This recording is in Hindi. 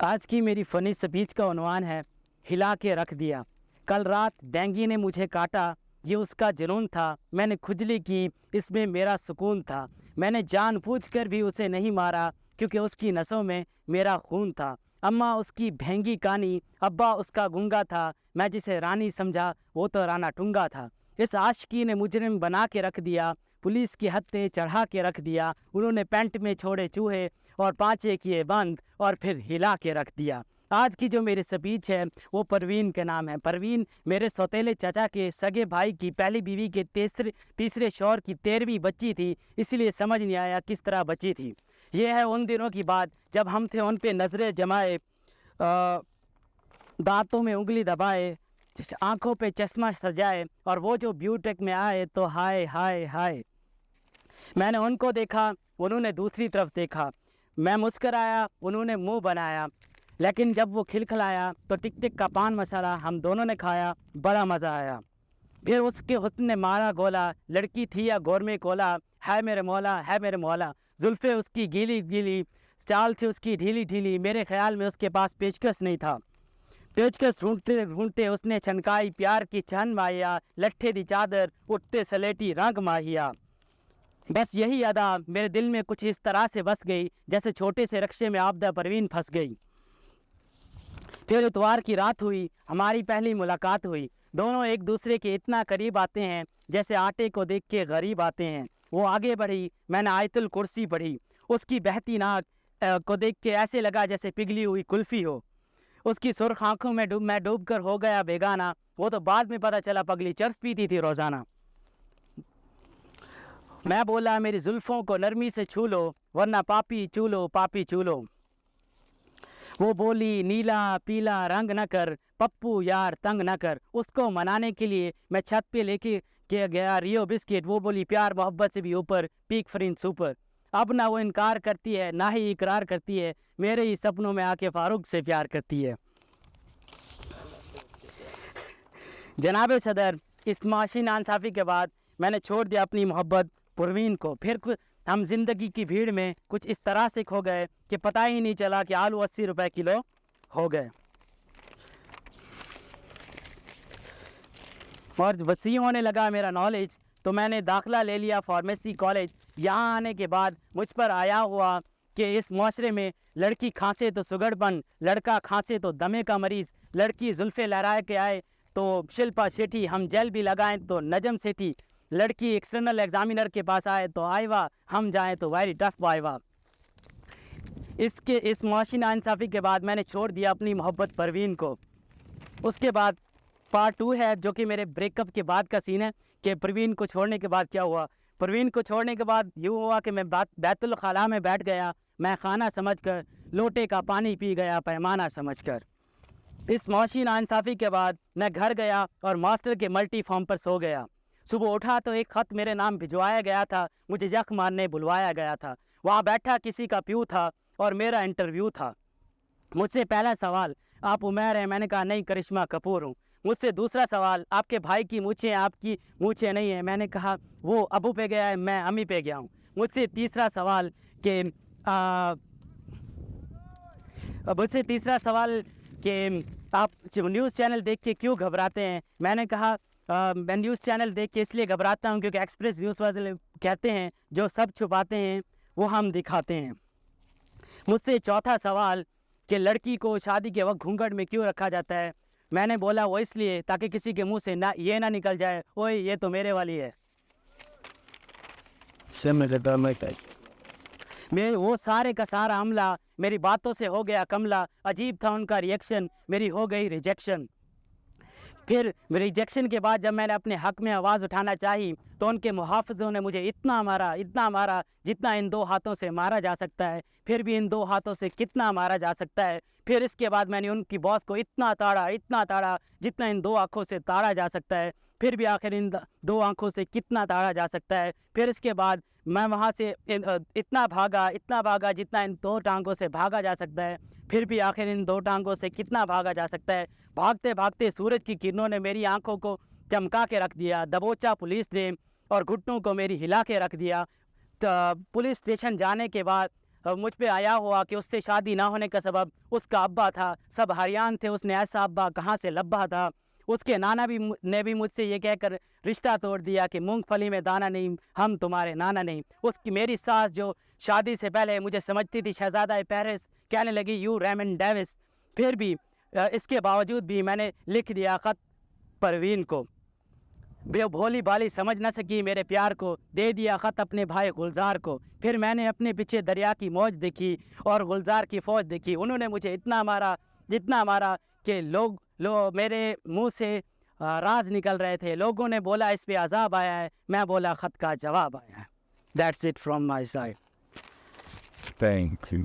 आज की मेरी फ़नी स्पीच का उन्वान है हिला के रख दिया। कल रात डेंगी ने मुझे काटा, ये उसका जुनून था। मैंने खुजली की, इसमें मेरा सुकून था। मैंने जानबूझकर भी उसे नहीं मारा क्योंकि उसकी नसों में मेरा खून था। अम्मा उसकी भेंगी कानी, अब्बा उसका गूंगा था। मैं जिसे रानी समझा वो तो राना टूंगा था। इस आशिकी ने मुजरिम बना के रख दिया, पुलिस की हत्थे चढ़ा के रख दिया। उन्होंने पेंट में छोड़े चूहे और पाँचे किए बंद और फिर हिला के रख दिया। आज की जो मेरी स्पीच है वो परवीन के नाम है। परवीन मेरे सौतेले चाचा के सगे भाई की पहली बीवी के तीसरे शौहर की 13वीं बच्ची थी, इसलिए समझ नहीं आया किस तरह बची थी। ये है उन दिनों की बात जब हम थे उन पे नज़रें जमाए, दांतों में उंगली दबाए, आंखों पे चश्मा सजाए, और वो जो ब्यूटेक में आए तो हाय हाय हाय। मैंने उनको देखा, उन्होंने दूसरी तरफ देखा। मैं मुस्कराया, उन्होंने मुंह बनाया। लेकिन जब वो खिलखिलाया तो टिक टिक का पान मसाला हम दोनों ने खाया, बड़ा मज़ा आया। फिर उसके हुस्न ने मारा गोला, लड़की थी या गौर कोला, है मेरे मौला है मेरे मौला। जुल्फ़े उसकी गीली गीली, चाल थी उसकी ढीली ढीली। मेरे ख्याल में उसके पास पेचकस नहीं था। पेचकस ढूंढते ढूंढते उसने छनकाई प्यार की छन माहिया, लट्ठे दी चादर उठते सलेटी रंग माहिया। बस यही अदा मेरे दिल में कुछ इस तरह से बस गई जैसे छोटे से रक्शे में आबदा परवीन फंस गई। फिर इतवार की रात हुई, हमारी पहली मुलाकात हुई। दोनों एक दूसरे के इतना करीब आते हैं जैसे आटे को देख के गरीब आते हैं। वो आगे बढ़ी, मैंने आयतुल कुर्सी पढ़ी। उसकी बहती नाक को देख के ऐसे लगा जैसे पिघली हुई कुल्फ़ी हो। उसकी सुर्ख आंखों में मैं डूब कर हो गया बेगाना। वो तो बाद में पता चला पगली चर्स पीती थी रोज़ाना। मैं बोला मेरी जुल्फ़ों को नरमी से छू लो, वरना पापी चूलो पापी चूलो। वो बोली नीला पीला रंग न कर, पप्पू यार तंग न कर। उसको मनाने के लिए मैं छत पे लेके गया रियो बिस्किट। वो बोली प्यार मोहब्बत से भी ऊपर, पीक फरीन सुपर। अब ना वो इनकार करती है ना ही इकरार करती है, मेरे ही सपनों में आके फारूक से प्यार करती है। जनाब सदर, इस माशी नाइंसाफ़ी के बाद मैंने छोड़ दिया अपनी मोहब्बत परवीन को। फिर हम जिंदगी की भीड़ में कुछ इस तरह से खो गए कि पता ही नहीं चला कि आलू 80 रुपए किलो हो गए। और वसी होने लगा मेरा नॉलेज, तो मैंने दाखिला ले लिया फार्मेसी कॉलेज। यहाँ आने के बाद मुझ पर आया हुआ कि इस माशरे में लड़की खांसे तो सुगड़पन, लड़का खांसे तो दमे का मरीज़, लड़की जुल्फ़े लहराए के आए तो शिल्पा शेट्टी, हम जेल भी लगाएं तो नजम सेठी, लड़की एक्सटर्नल एग्जामिनर के पास आए तो आइवा, हम जाएं तो वेरी टफ वाइवा। इस मुआशी नाइंसाफ़ी के बाद मैंने छोड़ दिया अपनी मोहब्बत परवीन को। उसके बाद पार्ट 2 है जो कि मेरे ब्रेकअप के बाद का सीन है कि परवीन को छोड़ने के बाद क्या हुआ। परवीन को छोड़ने के बाद यूँ हुआ कि मैं बैतुल खला में बैठ गया, मैं खाना समझकर, लोटे का पानी पी गया पैमाना समझकर। इस मुआशी नाइंसाफ़ी के बाद मैं घर गया और मास्टर के मल्टी फॉर्म पर सो गया। सुबह उठा तो एक ख़त मेरे नाम भिजवाया गया था, मुझे यख मारने बुलवाया गया था। वहाँ बैठा किसी का प्यू था और मेरा इंटरव्यू था। मुझसे पहला सवाल, आप उमैर हैं? मैंने कहा नहीं, करिश्मा कपूर हूँ। मुझसे दूसरा सवाल, आपके भाई की मूछें आपकी मूछें नहीं हैं? मैंने कहा वो अबू पे गया है, मैं अम्मी पे गया हूँ। मुझसे तीसरा सवाल कि आप न्यूज़ चैनल देख के क्यों घबराते हैं? मैंने कहा मैं न्यूज़ चैनल देख के इसलिए घबराता हूँ क्योंकि एक्सप्रेस न्यूज़ वाले कहते हैं जो सब छुपाते हैं वो हम दिखाते हैं। मुझसे चौथा सवाल कि लड़की को शादी के वक्त घूंघट में क्यों रखा जाता है? मैंने बोला वो इसलिए ताकि किसी के मुंह से ना निकल जाए, ओए ये तो मेरे वाली है। मैं वो सारे का सारा हमला मेरी बातों से हो गया कमला। अजीब था उनका रिएक्शन, मेरी हो गई रिजेक्शन। फिर रिजेक्शन के बाद जब मैंने अपने हक़ में आवाज़ उठाना चाही तो उनके मुहाफ़िज़ों ने मुझे इतना मारा जितना इन 2 हाथों से मारा जा सकता है। फिर भी इन 2 हाथों से कितना मारा जा सकता है। फिर इसके बाद मैंने उनकी बॉस को इतना ताड़ा जितना इन 2 आँखों से ताड़ा जा सकता है। फिर भी आखिर इन 2 आँखों से कितना ताड़ा जा सकता है। फिर इसके बाद मैं वहाँ से इतना भागा जितना इन 2 टांगों से भागा जा सकता है। फिर भी आखिर इन 2 टांगों से कितना भागा जा सकता है। भागते भागते सूरज की किरणों ने मेरी आंखों को चमका के रख दिया, दबोचा पुलिस ने और घुटनों को मेरी हिला के रख दिया। पुलिस स्टेशन जाने के बाद मुझ पे आया हुआ कि उससे शादी ना होने का सबब उसका अब्बा था। सब हरियाण थे, उसने ऐसा अब्बा कहाँ से लब्बा था। उसके नाना भी ने भी मुझसे ये कहकर रिश्ता तोड़ दिया कि मूंगफली में दाना नहीं, हम तुम्हारे नाना नहीं। उसकी मेरी सास जो शादी से पहले मुझे समझती थी शहजादा पेरिस, कहने लगी यू रेमंड डेविस। फिर भी इसके बावजूद भी मैंने लिख दिया ख़त परवीन को। वे भोली भाली समझ न सकी मेरे प्यार को, दे दिया ख़त अपने भाई गुलजार को। फिर मैंने अपने पीछे दरिया की मौज देखी और गुलजार की फ़ौज देखी। उन्होंने मुझे इतना मारा कि मेरे मुंह से राज निकल रहे थे। लोगों ने बोला इस पे अजाब आया है, मैं बोला ख़त का जवाब आया है। That's it from my side. Thank you.